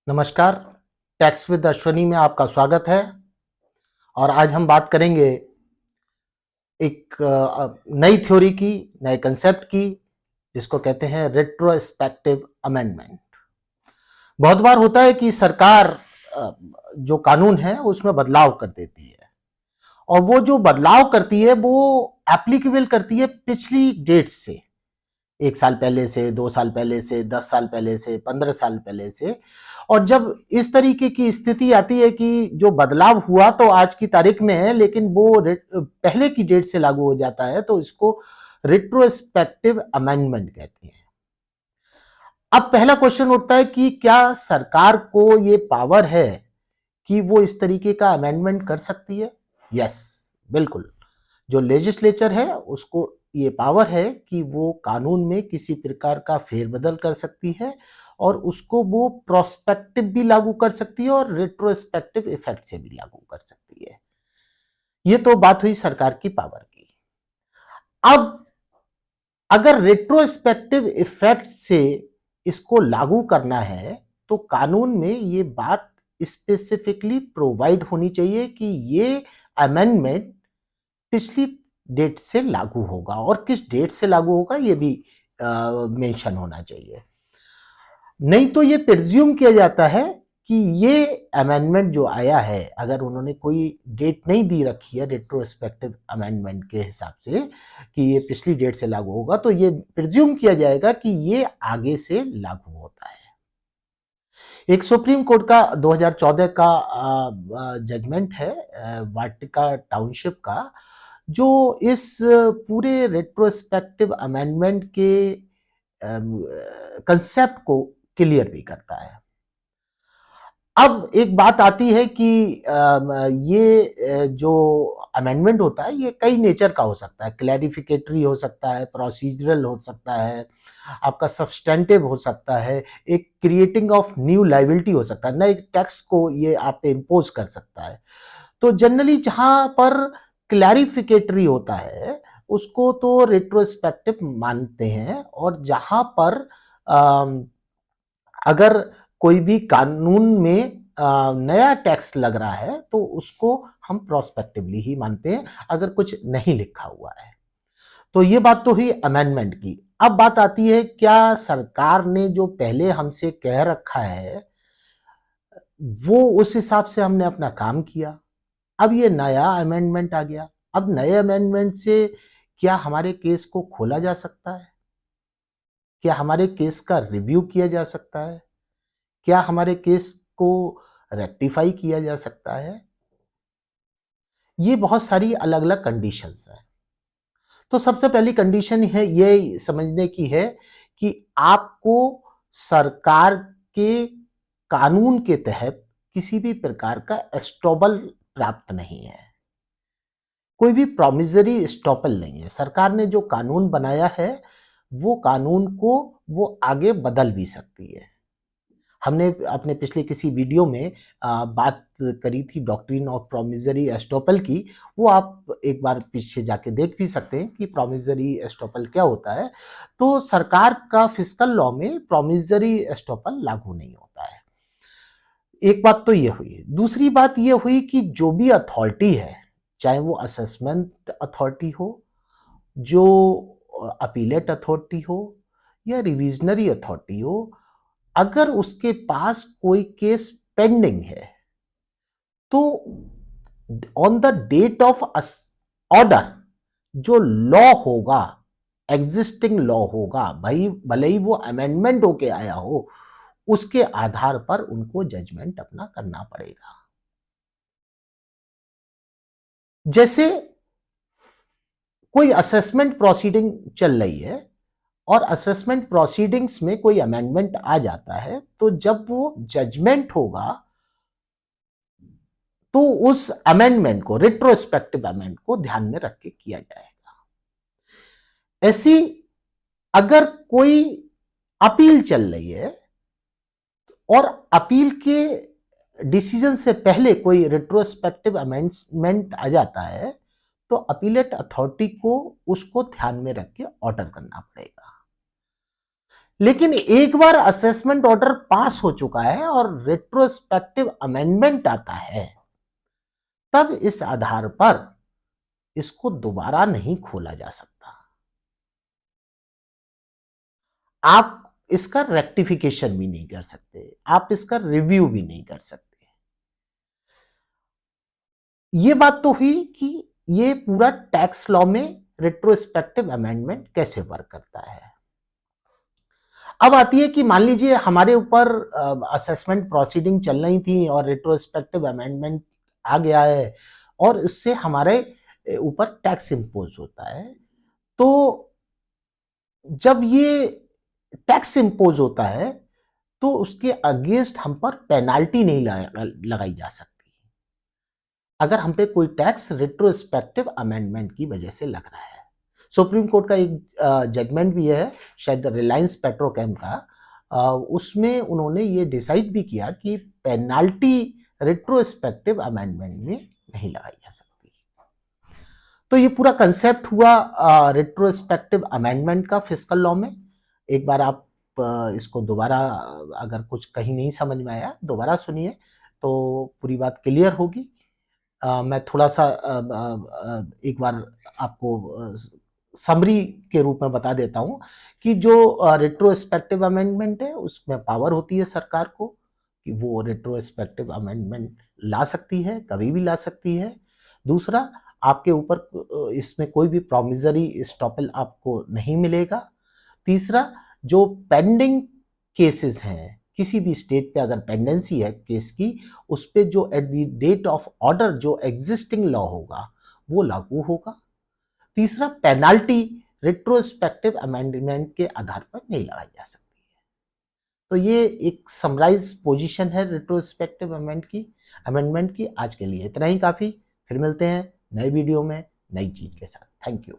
नमस्कार, tax with Ashwani में आपका स्वागत है। और आज हम बात करेंगे एक नई थ्योरी की, नए कंसेप्ट की, जिसको कहते हैं रेट्रोस्पेक्टिव अमेंडमेंट। बहुत बार होता है कि सरकार जो कानून है उसमें बदलाव कर देती है, और वो जो बदलाव करती है वो एप्लीकेबल करती है पिछली डेट से, 1 साल पहले से, 2 साल पहले से, 10 साल पहले से, 15 साल पहले से। और जब इस तरीके की स्थिति आती है कि जो बदलाव हुआ तो आज की तारीख में है, लेकिन वो पहले की डेट से लागू हो जाता है, तो इसको रिट्रोस्पेक्टिव अमेंडमेंट कहते हैं। अब पहला क्वेश्चन उठता है कि क्या सरकार को ये पावर है कि वो इस तरीके का अमेंडमेंट कर सकती है? यस, बिल्कुल। जो लेजिस्लेचर है उसको ये पावर है कि वो कानून में किसी प्रकार का फेरबदल कर सकती है, और उसको वो प्रोस्पेक्टिव भी लागू कर सकती है और रेट्रोस्पेक्टिव इफेक्ट से भी लागू कर सकती है। ये तो बात हुई सरकार की पावर की। अब अगर रेट्रोस्पेक्टिव इफेक्ट से इसको लागू करना है, तो कानून में ये बात स्पेसिफिकली प्रोवाइड होनी चाहिए कि ये अमेंडमेंट पिछली डेट से लागू होगा, और किस डेट से लागू होगा ये भी मेंशन होना चाहिए। नहीं तो ये प्रिज्यूम किया जाता है कि ये अमेंडमेंट जो आया है, अगर उन्होंने कोई डेट नहीं दी रखी है रेट्रोस्पेक्टिव अमेंडमेंट के हिसाब से कि ये पिछली डेट से लागू होगा, तो ये प्रिज्यूम किया जाएगा कि ये आगे से लागू होता है। एक सुप्रीम कोर्ट का 2014 का जजमेंट है, वाटिका टाउनशिप का, जो इस पूरे रेट्रोस्पेक्टिव अमेंडमेंट के कंसेप्ट को क्लियर भी करता है। अब एक बात आती है कि ये जो अमेंडमेंट होता है ये कई नेचर का हो सकता है, क्लैरिफिकेटरी हो सकता है, प्रोसीजरल हो सकता है, आपका सब्सटेंटिव हो सकता है, एक क्रिएटिंग ऑफ न्यू लायबिलिटी हो सकता है, नए टैक्स को ये आप पे इम्पोज कर सकता है। तो जनरली जहां पर क्लैरिफिकेटरी होता है उसको तो रेट्रोस्पेक्टिव मानते हैं, और जहां पर अगर कोई भी कानून में नया टैक्स लग रहा है तो उसको हम प्रोस्पेक्टिवली ही मानते हैं, अगर कुछ नहीं लिखा हुआ है। तो ये बात तो हुई अमेंडमेंट की। अब बात आती है, क्या सरकार ने जो पहले हमसे कह रखा है वो उस हिसाब से हमने अपना काम किया? अब ये नया अमेंडमेंट आ गया। अब नए अमेंडमेंट से क्या हमारे केस को खोला जा सकता है? क्या हमारे केस का रिव्यू किया जा सकता है? क्या हमारे केस को रेक्टिफाई किया जा सकता है? ये बहुत सारी अलग-अलग कंडीशंस हैं। तो सबसे पहली कंडीशन है ये समझने की है कि आपको सरकार के कानून के तहत किसी भी प्रकार का एस्टॉबल प्राप्त नहीं है। कोई भी प्रोमिसरी एस्टॉपल नहीं है। सरकार ने जो कानून बनाया है, वो कानून को वो आगे बदल भी सकती है। हमने अपने पिछले किसी वीडियो में बात करी थी डॉक्ट्रिन ऑफ प्रोमिसरी एस्टॉपल की। वो आप एक बार पीछे जाके देख भी सकते हैं कि प्रोमिसरी एस्टॉपल क्या होता है। तो सरकार का फिस्कल लॉ में प्रोमिसरी एस्टॉपल लागू नहीं होता है। एक बात तो ये हुई। दूसरी बात ये हुई कि जो भी अथॉरिटी है, चाहे वो असेसमेंट अथॉरिटी हो, जो अपीलेट अथॉरिटी हो, या रिविजनरी अथॉरिटी हो, अगर उसके पास कोई केस पेंडिंग है, तो on the date of order जो लॉ होगा, एग्जिस्टिंग लॉ होगा, भाई भले ही वो अमेंडमेंट होके आया हो, उसके आधार पर उनको जजमेंट अपना करना पड़ेगा। जैसे कोई असेसमेंट प्रोसीडिंग चल रही है, और असेसमेंट प्रोसीडिंग्स में कोई अमेंडमेंट आ जाता है, तो जब वो जजमेंट होगा तो उस अमेंडमेंट को, रेट्रोस्पेक्टिव अमेंडमेंट को ध्यान में रख के किया जाएगा। ऐसी अगर कोई अपील चल रही है और अपील के डिसीजन से पहले कोई रेट्रोस्पेक्टिव अमेंडमेंट आ जाता है, तो अपीलेट अथॉरिटी को उसको ध्यान में रख के ऑर्डर करना पड़ेगा। लेकिन एक बार असेसमेंट ऑर्डर पास हो चुका है और रेट्रोस्पेक्टिव अमेंडमेंट आता है, तब इस आधार पर इसको दोबारा नहीं खोला जा सकता। आप इसका रेक्टिफिकेशन भी नहीं कर सकते, आप इसका रिव्यू भी नहीं कर सकते। ये बात तो हुई कि ये पूरा टैक्स लॉ में रेट्रोस्पेक्टिव अमेंडमेंट कैसे वर्क करता है। अब आती है कि मान लीजिए हमारे ऊपर असेसमेंट प्रोसीडिंग चल रही थी और रेट्रोस्पेक्टिव अमेंडमेंट आ गया है और उससे हमारे ऊपर टैक्स इंपोज होता है। तो जब ये टैक्स इंपोज होता है तो उसके अगेंस्ट हम पर पेनाल्टी नहीं लगाई जा सकती अगर हम पे कोई टैक्स रेट्रोस्पेक्टिव अमेंडमेंट की वजह से लग रहा है। सुप्रीम कोर्ट का एक जजमेंट भी है, शायद रिलायंस पेट्रोकेम का, उसमें उन्होंने ये डिसाइड भी किया कि पेनाल्टी रेट्रोस्पेक्टिव अमेंडमेंट में नहीं लगाई जा सकती। तो ये पूरा कंसेप्ट हुआ रेट्रोस्पेक्टिव अमेंडमेंट का फिस्कल लॉ में। एक बार आप इसको दोबारा, अगर कुछ कहीं नहीं समझ में आया दोबारा सुनिए तो पूरी बात क्लियर होगी। मैं थोड़ा सा एक बार आपको समरी के रूप में बता देता हूं कि जो रेट्रोस्पेक्टिव अमेंडमेंट है उसमें पावर होती है सरकार को कि वो रेट्रोस्पेक्टिव अमेंडमेंट ला सकती है, कभी भी ला सकती है। दूसरा, आपके ऊपर इसमें कोई भी प्रोमिसरी स्टॉपल आपको नहीं मिलेगा। तीसरा, जो पेंडिंग केसेस हैं, किसी भी स्टेट पे अगर पेंडेंसी है केस की, उस पे जो at the date of order जो एग्जिस्टिंग लॉ होगा वो लागू होगा। तीसरा, पेनाल्टी रेट्रोस्पेक्टिव अमेंडमेंट के आधार पर नहीं लगाई जा सकती है। तो ये एक समराइज पोजीशन है रेट्रोस्पेक्टिव अमेंडमेंट की। आज के लिए इतना ही काफी। फिर मिलते हैं नए वीडियो में नई चीज के साथ। Thank you.